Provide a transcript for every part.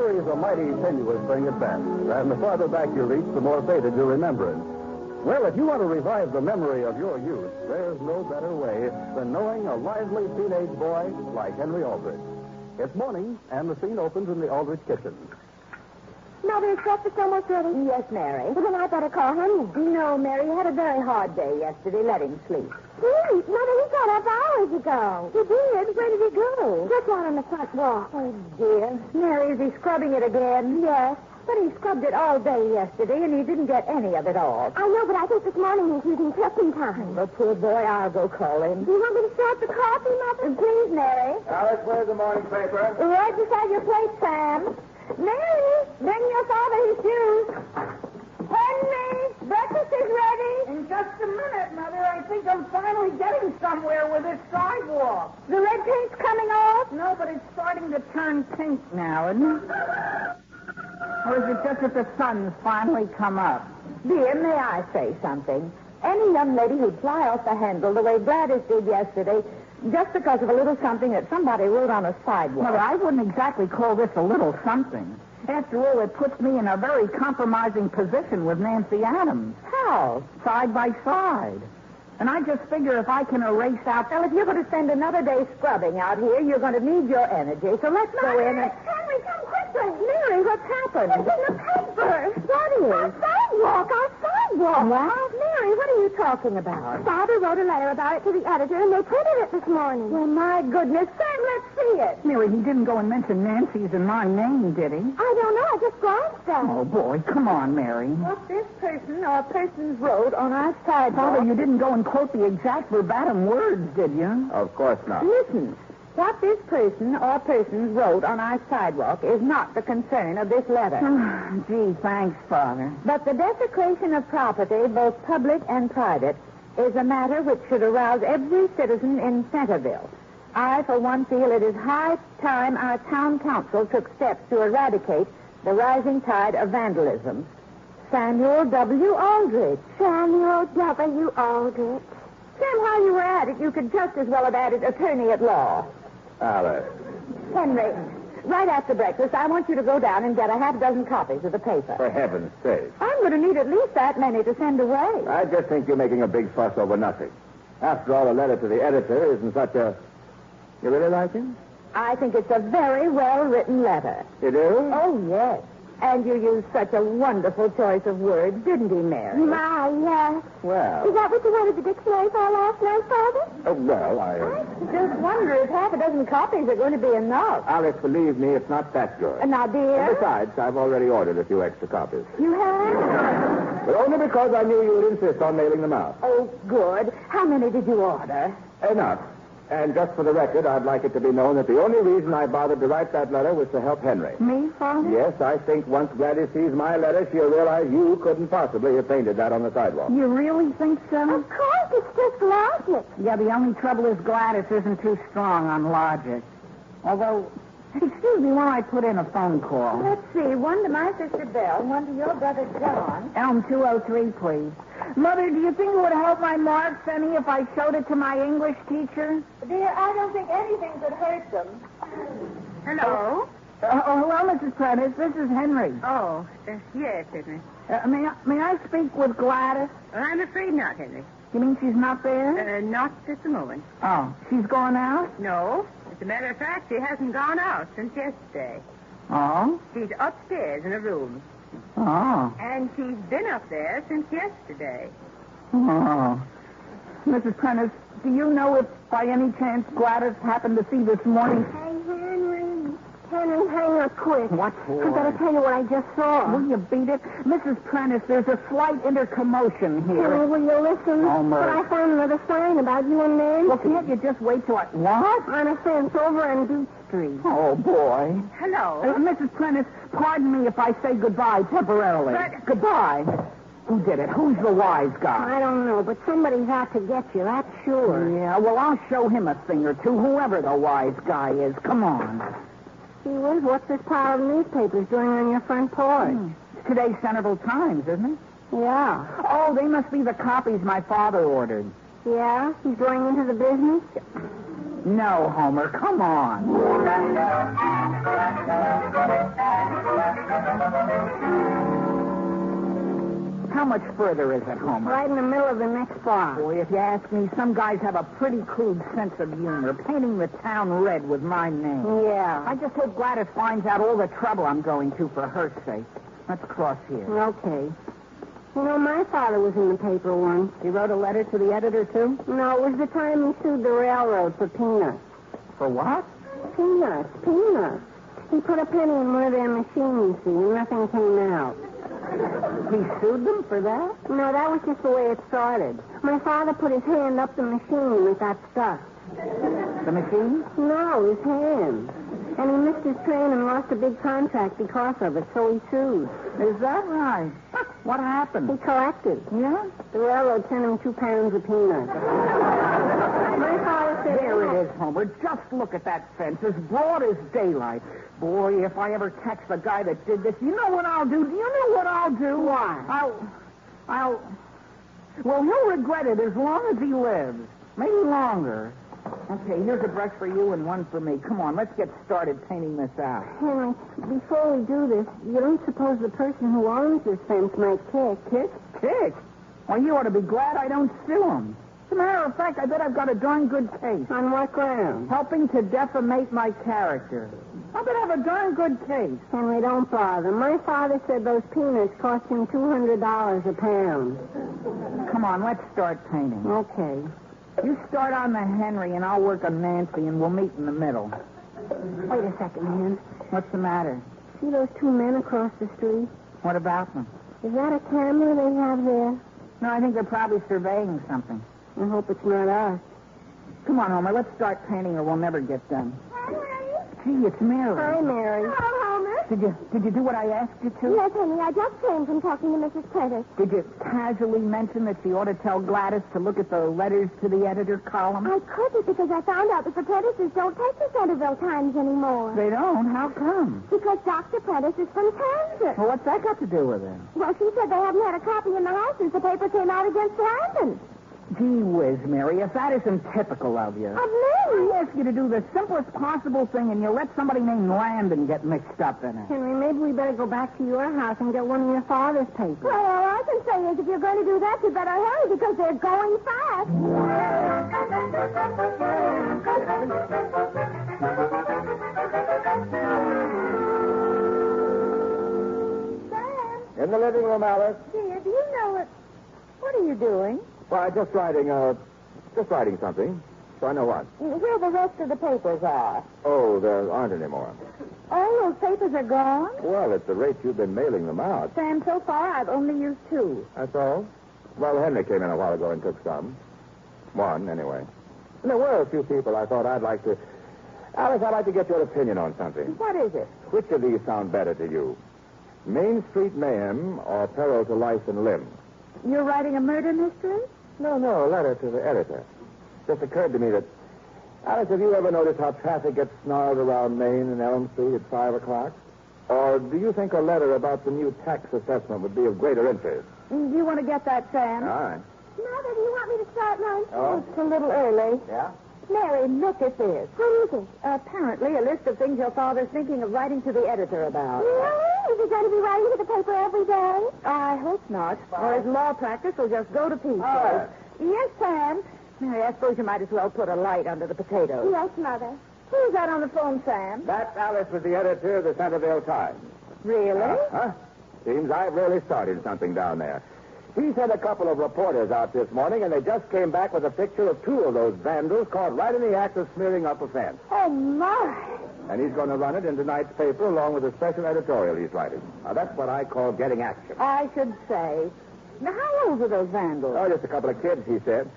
memory's a mighty tenuous thing at best, and the farther back you reach, the more faded your remembrance. Well, if you want to revive the memory of your youth, there's no better way than knowing a lively teenage boy like Henry Aldrich. It's morning, and the scene opens in the Aldrich kitchen. Mother, is breakfast almost ready? Yes, Mary. Well, then I better call Henry. You know, Mary had a very hard day yesterday. Let him sleep. Sleep? Mother, he got up hours ago. He did? Where did he go? Just out on the front walk. Oh, dear. Mary, is he scrubbing it again? Yes. But he scrubbed it all day yesterday, and he didn't get any of it off. I know, but I think this morning he's using testing time. The poor boy, I'll go call him. Do you want me to start the coffee, Mother? Please, Mary. Alice, where's the morning paper? Right beside your plate, Sam. Mary, bring your father his shoes. Henry, breakfast is ready. In just a minute, Mother. I think I'm finally getting somewhere with this sidewalk. The red paint's coming off? No, but it's starting to turn pink now, isn't it? Or is it just that the sun's finally come up? Dear, may I say something? Any young lady who'd fly off the handle the way Gladys did yesterday, just because of a little something that somebody wrote on a sidewalk. Mother, I wouldn't exactly call this a little something. After all, it puts me in a very compromising position with Nancy Adams. How? Side by side. And I just figure if I can erase out... Well, if you're going to spend another day scrubbing out here, you're going to need your energy. So let's go in and... Henry, come quickly. Mary, what's happened? It's in the paper. What is? Our sidewalk. What? Mary, what are you talking about? Father wrote a letter about it to the editor, and they printed it this morning. Well, my goodness. Sam, let's see it. Mary, he didn't go and mention Nancy's and my name, did he? I don't know. I just glanced at it. Oh, boy, come on, Mary. What this person or persons wrote on our sidewalk... Father, you didn't go and quote the exact verbatim words, did you? Of course not. Listen. What this person or persons wrote on our sidewalk is not the concern of this letter. Gee, thanks, Father. But the desecration of property, both public and private, is a matter which should arouse every citizen in Centerville. I, for one, feel it is high time our town council took steps to eradicate the rising tide of vandalism. Samuel W. Aldrich. Samuel W. Aldrich. Sam, while you were at it, you could just as well have added attorney at law. Alice. Henry, right after breakfast, I want you to go down and get a half dozen copies of the paper. For heaven's sake. I'm going to need at least that many to send away. I just think you're making a big fuss over nothing. After all, a letter to the editor isn't such a... You really like him? I think it's a very well-written letter. You do? Oh, yes. And you used such a wonderful choice of words, didn't he, Mary? My, yes. Well... Is that what you wanted the dictionary for last night, Father? Well, I just wonder if half a dozen copies are going to be enough. Alice, believe me, it's not that good. Now, dear... And besides, I've already ordered a few extra copies. You have? But only because I knew you'd insist on mailing them out. Oh, good. How many did you order? Enough. And just for the record, I'd like it to be known that the only reason I bothered to write that letter was to help Henry. Me, Father? Yes, I think once Gladys sees my letter, she'll realize you couldn't possibly have painted that on the sidewalk. You really think so? Of course, it's just logic. Yeah, the only trouble is Gladys isn't too strong on logic. Although, excuse me while I put in a phone call. Let's see. One to my sister Belle, one to your brother John. Elm 203, please. Mother, do you think it would help my marks any if I showed it to my English teacher? Dear, I don't think anything could hurt them. Hello? Hello, Mrs. Prentice. This is Henry. Oh, yes, Henry. May I speak with Gladys? Well, I'm afraid not, Henry. You mean she's not there? Not at the moment. Oh, she's gone out? No. As a matter of fact, she hasn't gone out since yesterday. Oh? She's upstairs in a room. Oh. And she's been up there since yesterday. Oh. Mrs. Prentice, do you know if by any chance Gladys happened to see this morning? Hey, Henry. Henry, hang up quick. What for? I've got to tell you what I just saw. Will you beat it? Mrs. Prentice, there's a slight intercommotion here. Henry, will you listen? Oh, Murray. But I found another sign about you and Nancy. Well, can't you just wait till I... What? On a fence over on Beach Street. Oh, boy. Hello. Mrs. Prentice, pardon me if I say goodbye temporarily. But- Goodbye. Who did it? Who's the wise guy? I don't know, but somebody's out to get you, that's sure. Yeah, well, I'll show him a thing or two, whoever the wise guy is. Come on. Gee whiz, what's this pile of newspapers doing on your front porch? It's today's Centerville Times, isn't it? Yeah. Oh, they must be the copies my father ordered. Yeah? He's going into the business? No, Homer, come on. How much further is it, Homer? Right in the middle of the next block. Boy, if you ask me, some guys have a pretty crude sense of humor, painting the town red with my name. Yeah. I just hope Gladys finds out all the trouble I'm going to for her sake. Let's cross here. Okay. You know, my father was in the paper once. He wrote a letter to the editor, too? No, it was the time he sued the railroad for peanuts. For what? Peanuts. He put a penny in one of their machines, see, and nothing came out. He sued them for that? No, that was just the way it started. My father put his hand up the machine and it got stuck. The machine? No, his hand. And he missed his train and lost a big contract because of it, so he sued. Is that right? What happened? He collected. Yeah? The railroad sent him 2 pounds of peanuts. My father said... There it is, Homer. Just look at that fence, as broad as daylight. Boy, if I ever catch the guy that did this, you know what I'll do? Do you know what I'll do? What? Well, he'll regret it as long as he lives. Maybe longer. Okay, here's a brush for you and one for me. Come on, let's get started painting this out. Henry, before we do this, you don't suppose the person who owns this fence might kick? Kick? Well, you ought to be glad I don't sue him. As a matter of fact, I bet I've got a darn good case. On what ground? Helping to defamate my character. I bet I have a darn good case. Henry, don't bother. My father said those peanuts cost him $200 a pound. Come on, let's start painting. Okay. You start on the Henry, and I'll work on Nancy, and we'll meet in the middle. Wait a second, man. What's the matter? See those 2 men across the street? What about them? Is that a camera they have there? No, I think they're probably surveying something. I hope it's not us. Come on, Homer, let's start painting or we'll never get done. Henry? Gee, it's Mary. Hi, Mary. Hello, Homer. Did you do what I asked you to? Yes, honey, I just came from talking to Mrs. Prentice. Did you casually mention that she ought to tell Gladys to look at the letters to the editor column? I couldn't because I found out that the Prentices don't take the Centerville Times anymore. They don't? How come? Because Dr. Prentice is from Kansas. Well, what's that got to do with it? Well, she said they haven't had a copy in the house since the paper came out against Landon. Gee whiz, Mary, if that isn't typical of you. Of me? I ask you to do the simplest possible thing, and you let somebody named Landon get mixed up in it. Henry, maybe we better go back to your house and get one of your father's papers. Well, all I can say is if you're going to do that, you better hurry because they're going fast. Sam? In the living room, Alice. Dear, do you know it? What are you doing? Well, I'm just writing something. So I know what. Where the rest of the papers are. Oh, there aren't any more. All those papers are gone? Well, at the rate you've been mailing them out. Sam, so far I've only used 2. That's all? Well, Henry came in a while ago and took some. One, anyway. And there were a few people I thought Alice, I'd like to get your opinion on something. What is it? Which of these sound better to you? Main Street Mayhem or Peril to Life and Limb? You're writing a murder mystery? No, a letter to the editor. Just occurred to me that, Alice, have you ever noticed how traffic gets snarled around Main and Elm Street at 5 o'clock? Or do you think a letter about the new tax assessment would be of greater interest? Do you want to get that, Sam? All right. Mother, do you want me to start lunch? Oh. It's a little early. Yeah? Mary, look at this. What is it? Apparently a list of things your father's thinking of writing to the editor about. Really? Is he going to be writing to the paper every day? I hope not. Or his law practice will just go to pieces. right. Yes, Sam. Mary, I suppose you might as well put a light under the potatoes. Yes, Mother. Who's that on the phone, Sam? That, Alice, was the editor of the Centerville Times. Really? Huh? Seems I've really started something down there. He sent a couple of reporters out this morning, and they just came back with a picture of 2 of those vandals caught right in the act of smearing up a fence. Oh, my. And he's going to run it in tonight's paper along with a special editorial he's writing. Now, that's what I call getting action. I should say. Now, how old were those vandals? Oh, just a couple of kids, he said.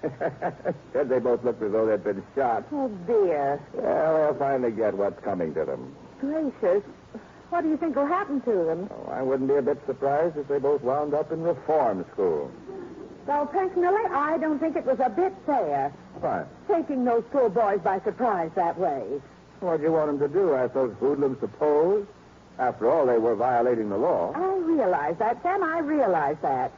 Said they both looked as though they'd been shot. Oh, dear. Well, they'll finally get what's coming to them. Gracious. What do you think will happen to them? Oh, I wouldn't be a bit surprised if they both wound up in reform school. Well, personally, I don't think it was a bit fair. Fine. Taking those poor boys by surprise that way. What do you want them to do? Ask those hoodlums to pose? After all, they were violating the law. I realize that, Sam. I realize that.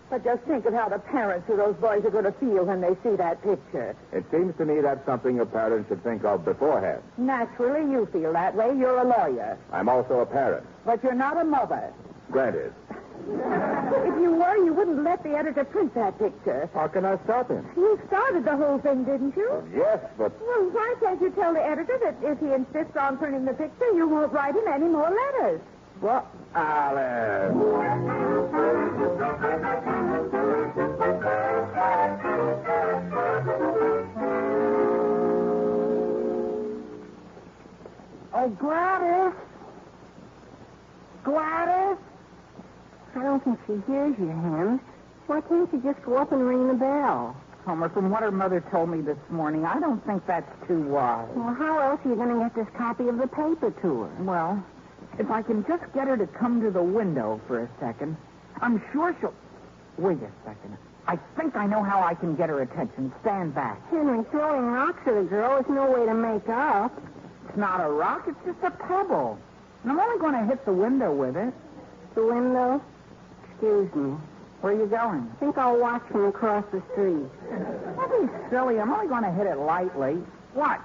But just think of how the parents of those boys are going to feel when they see that picture. It seems to me that's something a parent should think of beforehand. Naturally, you feel that way. You're a lawyer. I'm also a parent. But you're not a mother. Granted. If you were, you wouldn't let the editor print that picture. How can I stop him? You started the whole thing, didn't you? Yes, but... Well, why can't you tell the editor that if he insists on printing the picture, you won't write him any more letters? Well, Alice. Oh, Gladys. Gladys? I don't think she hears you, Hen. Why can't you just go up and ring the bell? Homer, from what her mother told me this morning, I don't think that's too wise. Well, how else are you going to get this copy of the paper to her? Well, if I can just get her to come to the window for a second, I'm sure she'll... Wait a second. I think I know how I can get her attention. Stand back. Henry, throwing rocks at a girl is no way to make up. It's not a rock. It's just a pebble. And I'm only going to hit the window with it. The window? Excuse me. Where are you going? I think I'll watch from across the street. Don't be silly. I'm only going to hit it lightly. Watch.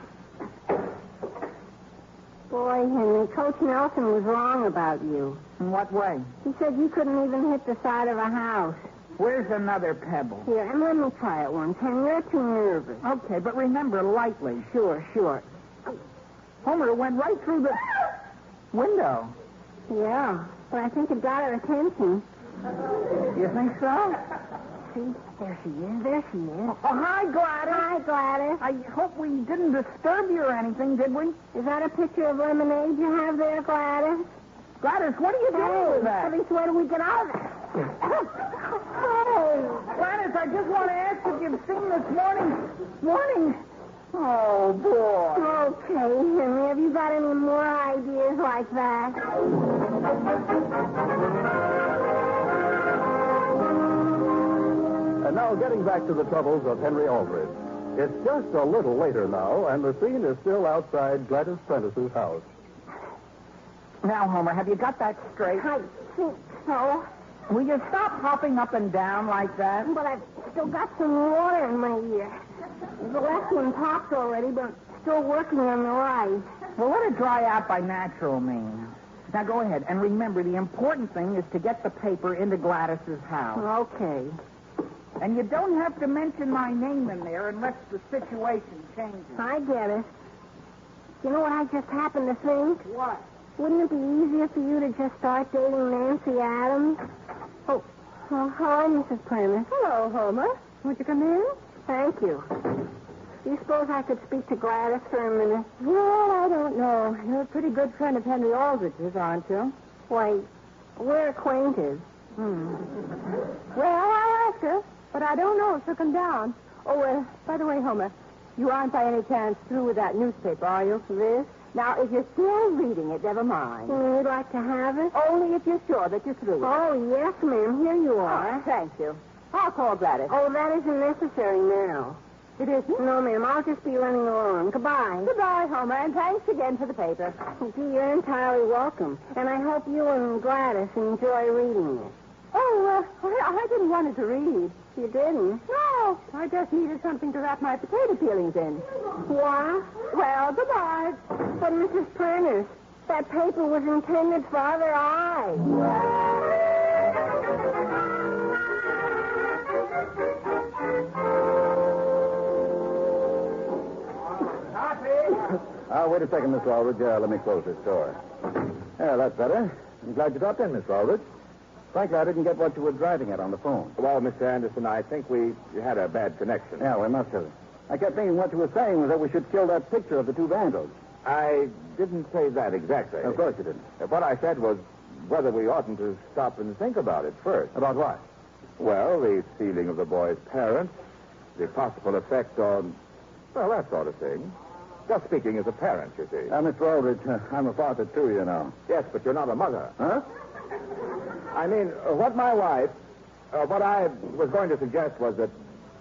Boy, Henry, Coach Nelson was wrong about you. In what way? He said you couldn't even hit the side of a house. Where's another pebble? Here, and let me try it once, Henry. You're too nervous. Okay, but remember, lightly. Sure. Homer, it went right through the window. Yeah, but I think it got her attention. You think so? See, there she is. Oh, hi, Gladys. Hi, Gladys. I hope we didn't disturb you or anything, did we? Is that a picture of lemonade you have there, Gladys? Gladys, what are you doing with that? At least where do we get out of there? Oh, Gladys, I just want to ask if you've seen this morning. Oh, boy. Okay, Henry, have you got any more ideas like that? And now, getting back to the troubles of Henry Aldrich. It's just a little later now, and the scene is still outside Gladys Prentice's house. Now, Homer, have you got that straight? I think so. Will you stop hopping up and down like that? But I've still got some water in my ear. The left one popped already, but still working on the right. Well, let it dry out by natural means. Now, go ahead. And remember, the important thing is to get the paper into Gladys's house. Okay. And you don't have to mention my name in there unless the situation changes. I get it. You know what I just happened to think? What? Wouldn't it be easier for you to just start dating Nancy Adams? Oh, hello, Mrs. Prentice. Hello, Homer. Won't you come in? Thank you. Do you suppose I could speak to Gladys for a minute? Well, I don't know. You're a pretty good friend of Henry Aldrich's, aren't you? Why, we're acquainted. Well, I'll ask her, but I don't know if she'll come down. Oh, by the way, Homer, you aren't by any chance through with that newspaper, are you? This? Now, if you're still reading it, never mind. You'd like to have it? Only if you're sure that you're through with it. Oh, yes, ma'am. Here you are. Oh, thank you. I'll call Gladys. Oh, that isn't necessary now. It isn't? No, ma'am. I'll just be running along. Goodbye. Goodbye, Homer, and thanks again for the paper. Gee, you're entirely welcome. And I hope you and Gladys enjoy reading it. Oh, I didn't want it to read. You didn't? No, I just needed something to wrap my potato peelings in. What? Well, goodbye. But, Mrs. Prentice, that paper was intended for other eyes. Wait a second, Miss Aldrich. Let me close this door. Yeah, that's better. I'm glad you dropped in, Miss Aldrich. Frankly, I didn't get what you were driving at on the phone. Well, Mr. Anderson, I think we had a bad connection. Yeah, we must have. I kept thinking what you were saying was that we should kill that picture of the two vandals. I didn't say that exactly. Of course you didn't. What I said was whether we oughtn't to stop and think about it first. About what? Well, the feeling of the boy's parents, the possible effect on, well, that sort of thing. Just speaking as a parent, you see. Mr. Aldrich, I'm a father, too, you know. Yes, but you're not a mother. Huh? I mean, what I was going to suggest was that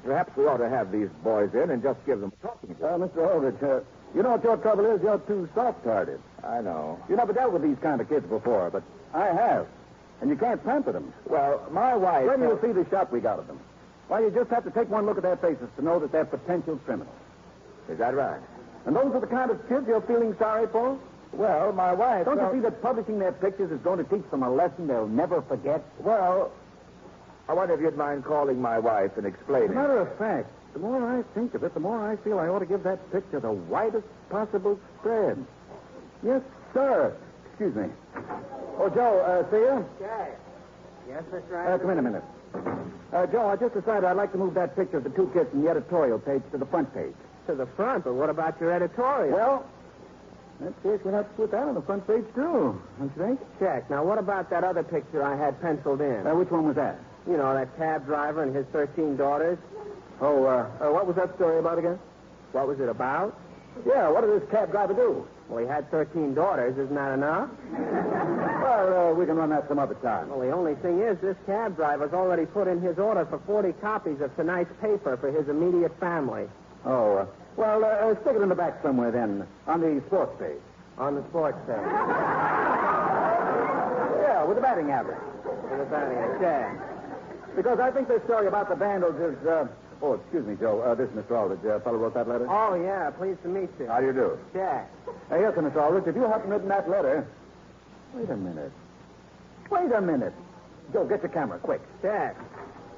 perhaps we ought to have these boys in and just give them a talking to. Mr. Aldrich, you know what your trouble is? You're too soft-hearted. I know. You never dealt with these kind of kids before, but I have. And you can't pamper them. Well, my wife... When you see the shot we got of them. Why, you just have to take one look at their faces to know that they're potential criminals. Is that right? And those are the kind of kids you're feeling sorry for? Well, my wife... Don't you see that publishing their pictures is going to teach them a lesson they'll never forget? Well, I wonder if you'd mind calling my wife and explaining. As a matter of fact, the more I think of it, the more I feel I ought to give that picture the widest possible spread. Yes, sir. Excuse me. Oh, Joe, see you? Okay. Yes, Mr. Ives? Come in a minute. Joe, I just decided I'd like to move that picture of the two kids from the editorial page to the front page. To the front, but what about your editorial? Well, let's see if we'll have to put that on the front page, too. Don't you think? Check. Now, what about that other picture I had penciled in? Which one was that? You know, that cab driver and his 13 daughters. What was that story about again? What was it about? Yeah, what did this cab driver do? Well, he had 13 daughters. Isn't that enough? Well, we can run that some other time. Well, the only thing is, this cab driver's already put in his order for 40 copies of tonight's paper for his immediate family. Oh, stick it in the back somewhere then, on the sports page. On the sports page. Yeah, with the batting average. With the batting average. Yeah. Because I think this story about the Vandals is, Oh, excuse me, Joe. This is Mr. Aldrich. Fellow wrote that letter? Oh, yeah. Pleased to meet you. How do you do? Jack. Hey, listen, Mr. Aldrich, if you haven't written that letter... Wait a minute. Joe, get your camera, quick. Jack.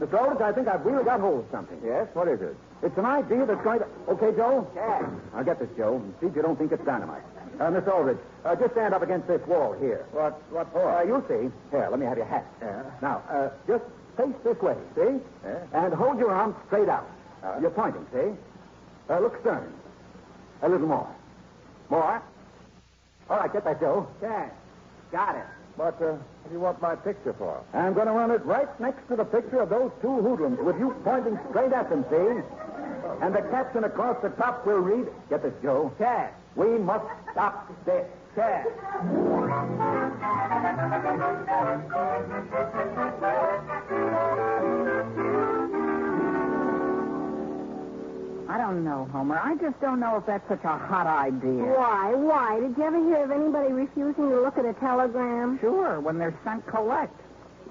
Mr. Aldrich, I think I've really got hold of something. Yes? What is it? It's an idea that's going to... Okay, Joe? Jack. I'll get this, Joe, and see if you don't think it's dynamite. Mr. Aldrich, just stand up against this wall here. What for? You'll see. Here, let me have your hat. Yeah. Now, just face this way, see? Yeah. And hold your arms straight out. You're pointing, see? Look stern. A little more. More. All right, get that, Joe. Jack. Got it. What do you want my picture for? I'm going to run it right next to the picture of those two hoodlums with you pointing straight at them, see? And the caption across the top will read, get this, Joe. Jack. We must stop this. Jack. I don't know, Homer. I just don't know if that's such a hot idea. Why? Did you ever hear of anybody refusing to look at a telegram? Sure, when they're sent collect.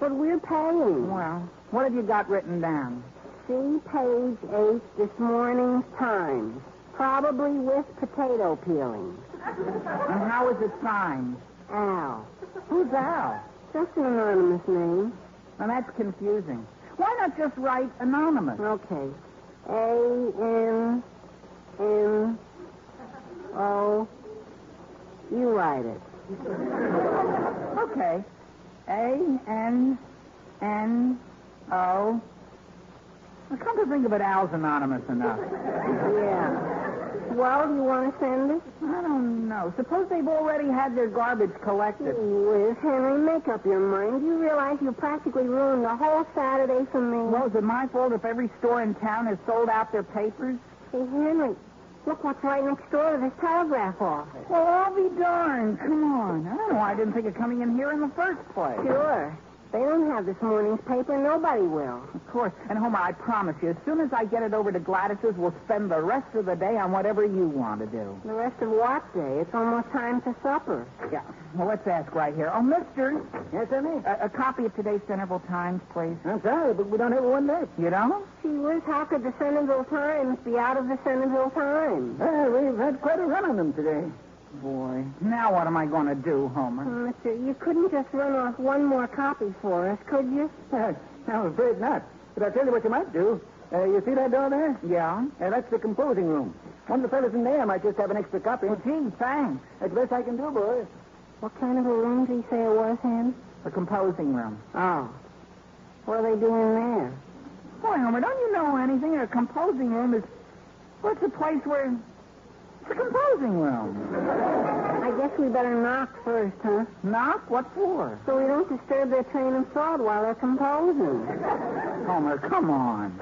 But we're paying. Well, what have you got written down? See page 8, this morning's Times. Probably with potato peeling. And how is it signed? Al. Who's Al? Just an anonymous name. Now, that's confusing. Why not just write anonymous? Okay. A-N-N-O. You write it. Okay. A-N-N-O. Well, come to think of it, Al's anonymous enough. Yeah. Well, do you want to send it? I don't know. Suppose they've already had their garbage collected. Whiz, Henry, make up your mind. You realize you practically ruined the whole Saturday for me. Well, is it my fault if every store in town has sold out their papers? Hey, Henry, look what's right next door to this telegraph office. Well, I'll be darned. Come on. I don't know why I didn't think of coming in here in the first place. Sure. They don't have this morning's paper. Nobody will. Of course. And, Homer, I promise you, as soon as I get it over to Gladys's, we'll spend the rest of the day on whatever you want to do. The rest of what day? It's almost time for supper. Yeah. Well, let's ask right here. Oh, mister. Yes, Emmy? A copy of today's Centerville Times, please. I'm sorry, but we don't have one left. You don't? Gee whiz, how could the Centerville Times be out of the Centerville Times? We've had quite a run on them today. Boy. Now what am I going to do, Homer? Mister, you couldn't just run off one more copy for us, could you? I'm afraid not. But I'll tell you what you might do. You see that door there? Yeah? That's the composing room. One of the fellas in there might just have an extra copy. Well, gee, thanks. That's the best I can do, boys. What kind of a room did he say it was, Hen? The composing room. Oh. What are they doing there? Boy, Homer, don't you know anything? A composing room is... Well, it's a place where... It's a composing room. I guess we better knock first, huh? Knock? What for? So we don't disturb their train of thought while they're composing. Homer, come on.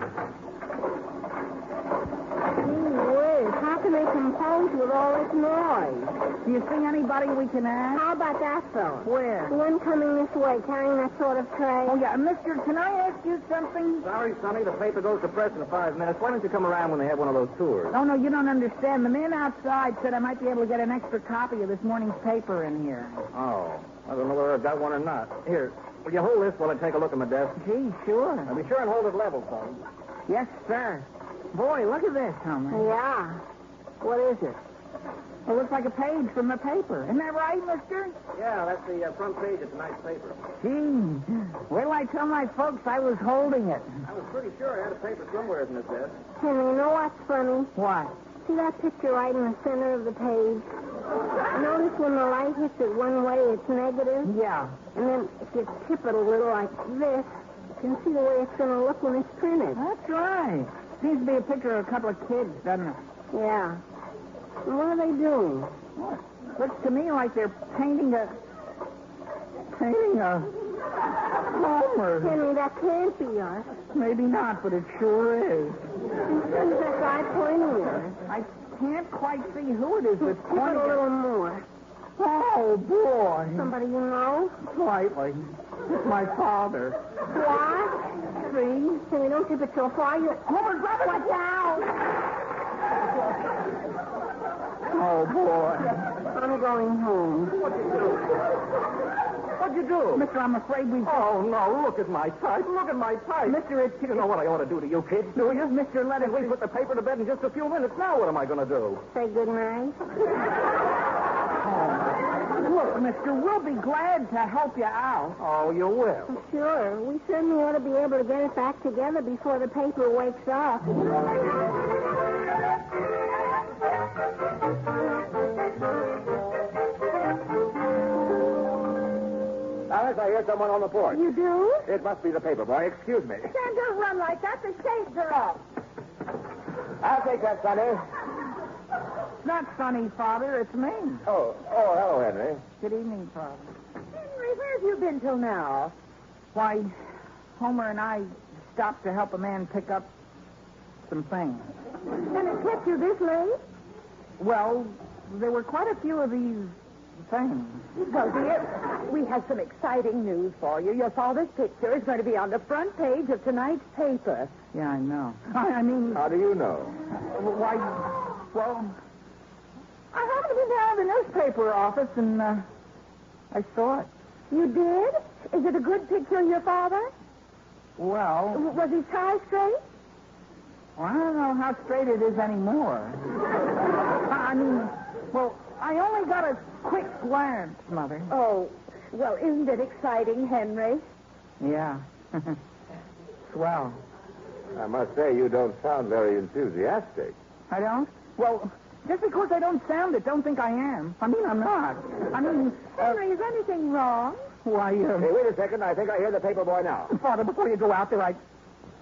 Gee whiz, how can they compose with all this noise? Do you see anybody we can ask? How about that fellow? Where? The one coming this way, carrying that sort of tray. Oh, yeah. Mister, can I ask you something? Sorry, Sonny. The paper goes to press in 5 minutes. Why don't you come around when they have one of those tours? Oh, no, you don't understand. The man outside said I might be able to get an extra copy of this morning's paper in here. Oh. I don't know whether I've got one or not. Here, Will you hold this while I take a look at my desk? Gee, sure. Now be sure and hold it level, son. Yes, sir. Boy, look at this, Homer. Yeah. What is it? It looks like a page from the paper. Isn't that right, mister? Yeah, that's the front page of tonight's paper. Gee, wait till I tell my folks I was holding it. I was pretty sure I had a paper somewhere in this desk. Henry, you know what's funny? What? See that picture right in the center of the page? Notice when the light hits it one way, it's negative. Yeah. And then if you tip it a little like this, you can see the way it's going to look when it's printed. That's right. Seems to be a picture of a couple of kids, doesn't it? Yeah. And what are they doing? Looks to me like they're painting a Homer. Henry, that can't be us. Maybe not, but it sure is. Who's that guy pointing at us? I can't quite see who it is that's Tip it pointing a at. little more. Oh, boy. Somebody you know? Slightly. It's my father. What? See? Henry, don't tip it so far. Homer, grab it. Watch out! Oh, boy. I'm going home. What'd you do? Mister, I'm afraid we... Oh, no, look at my type. Look at my type. Mister, it's... You don't know what I ought to do to you kids, do you? Mister, let us... We put the paper to bed in just a few minutes. Now what am I going to do? Say good night. Look, mister, we'll be glad to help you out. Oh, you will. Sure. We certainly ought to be able to get it back together before the paper wakes up. Alice, I hear someone on the porch. You do? It must be the paper boy. Excuse me. Sam, don't run like that. The shades are off. I'll take that, Sonny. It's not Sonny, Father. It's me. Oh, hello, Henry. Good evening, Father. Henry, where have you been till now? Why, Homer and I stopped to help a man pick up some things. And it kept you this late? Well, there were quite a few of these things. Well, dear, we have some exciting news for you. Your father's picture is going to be on the front page of tonight's paper. Yeah, I know. I mean, How do you know? why, well, I happened to be down at the newspaper office, and I saw it. You did? Is it a good picture of your father? Well, Was his tie straight? I don't know how straight it is anymore. I mean, well, I only got a quick glance, Mother. Oh, well, isn't it exciting, Henry? Yeah. Swell. I must say, you don't sound very enthusiastic. I don't? Well, just because I don't sound it, don't think I am. I mean, I'm not. I mean, Henry, is anything wrong? why, Hey, wait a second. I think I hear the paper boy now. Father, before you go out there, I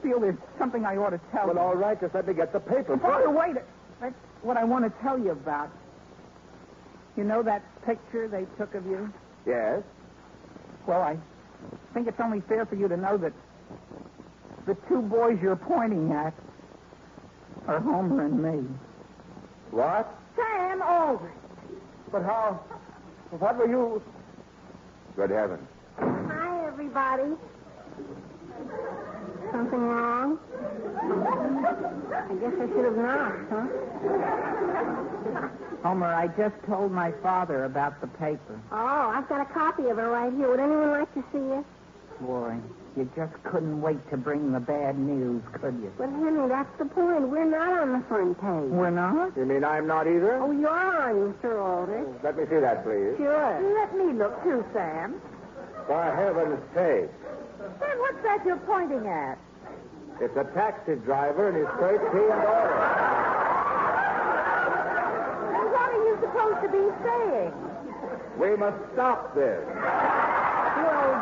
feel there's something I ought to tell Well, you. all right. Just let me get the paper Father, first. wait. That's what I want to tell you about. You know that picture they took of you? Yes? Well, I think it's only fair for you to know that the two boys you're pointing at are Homer and me. What? Sam Aldrich. But how? What were you... Good heavens. Hi, everybody. Something wrong? I guess I should have knocked, huh? Homer, I just told my father about the paper. Oh, I've got a copy of it right here. Would anyone like to see it? Boy, you just couldn't wait to bring the bad news, could you? But, Henry, that's the point. We're not on the front page. We're not? You mean I'm not either? Oh, you're on, Mr. Aldrich. Let me see that, please. Sure. Let me look, too, Sam. For heaven's sake. Sam, what's that you're pointing at? It's a taxi driver in his straight tee and order. And what are you supposed to be saying? We must stop this. Well,